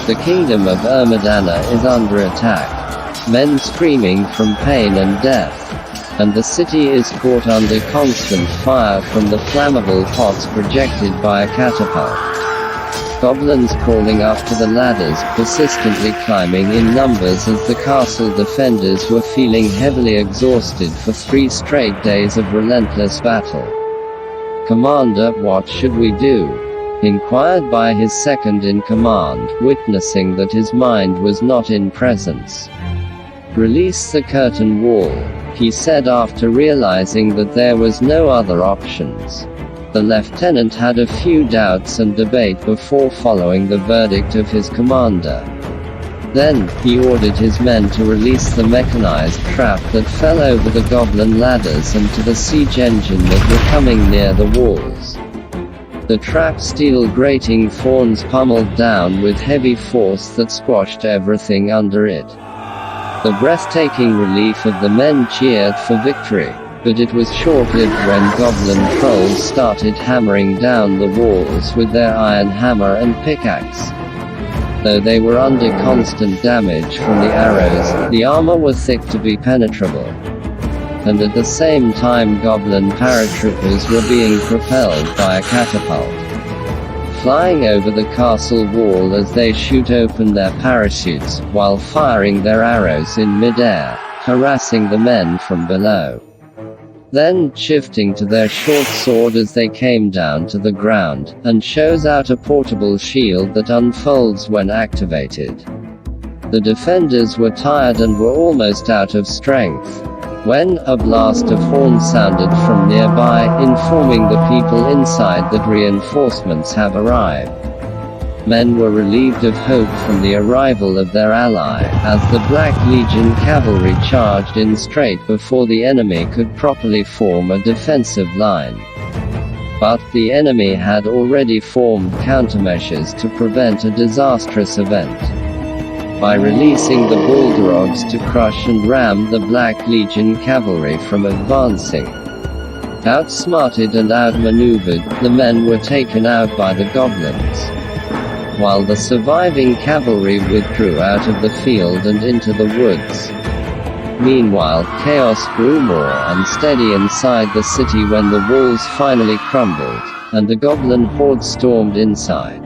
The kingdom of Ermidana is under attack. Men screaming from pain and death. And the city is caught under constant fire from the flammable pots projected by a catapult. Goblins crawling up to the ladders, persistently climbing in numbers as the castle defenders were feeling heavily exhausted for 3 straight days of relentless battle. "Commander, what should we do?" inquired by his second-in-command, witnessing that his mind was not in presence. "Release the curtain wall," he said after realizing that there was no other options. The lieutenant had a few doubts and debate before following the verdict of his commander. Then, he ordered his men to release the mechanized trap that fell over the goblin ladders and to the siege engine that were coming near the walls. The trap steel grating thorns pummeled down with heavy force that squashed everything under it. The breathtaking relief of the men cheered for victory, but it was short-lived when goblin trolls started hammering down the walls with their iron hammer and pickaxe. Though they were under constant damage from the arrows, the armor was thick to be penetrable. And at the same time goblin paratroopers were being propelled by a catapult, flying over the castle wall as they shoot open their parachutes, while firing their arrows in mid-air, harassing the men from below. Then, shifting to their short sword as they came down to the ground, and shows out a portable shield that unfolds when activated. The defenders were tired and were almost out of strength, when a blast of horns sounded from nearby, informing the people inside that reinforcements have arrived. Men were relieved of hope from the arrival of their ally, as the Black Legion cavalry charged in straight before the enemy could properly form a defensive line. But the enemy had already formed countermeasures to prevent a disastrous event. By releasing the bulldogs to crush and ram the Black Legion cavalry from advancing. Outsmarted and outmaneuvered, the men were taken out by the goblins, while the surviving cavalry withdrew out of the field and into the woods. Meanwhile, chaos grew more unsteady inside the city when the walls finally crumbled, and the goblin horde stormed inside.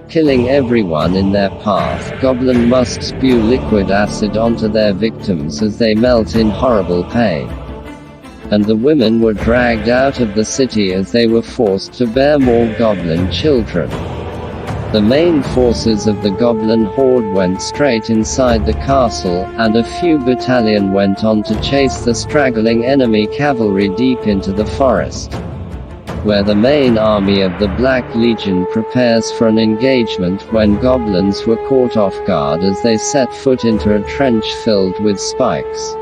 Killing everyone in their path, goblin must spew liquid acid onto their victims as they melt in horrible pain. And the women were dragged out of the city as they were forced to bear more goblin children. The main forces of the goblin horde went straight inside the castle, and a few battalion went on to chase the straggling enemy cavalry deep into the forest, where the main army of the Black Legion prepares for an engagement when goblins were caught off guard as they set foot into a trench filled with spikes.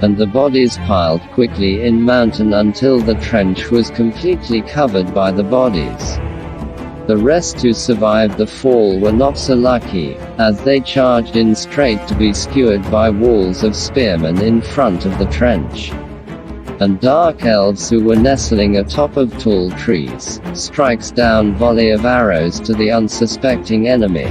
And the bodies piled quickly in mountain until the trench was completely covered by the bodies. The rest who survived the fall were not so lucky, as they charged in straight to be skewered by walls of spearmen in front of the trench. And dark elves who were nestling atop of tall trees, strikes down volley of arrows to the unsuspecting enemy.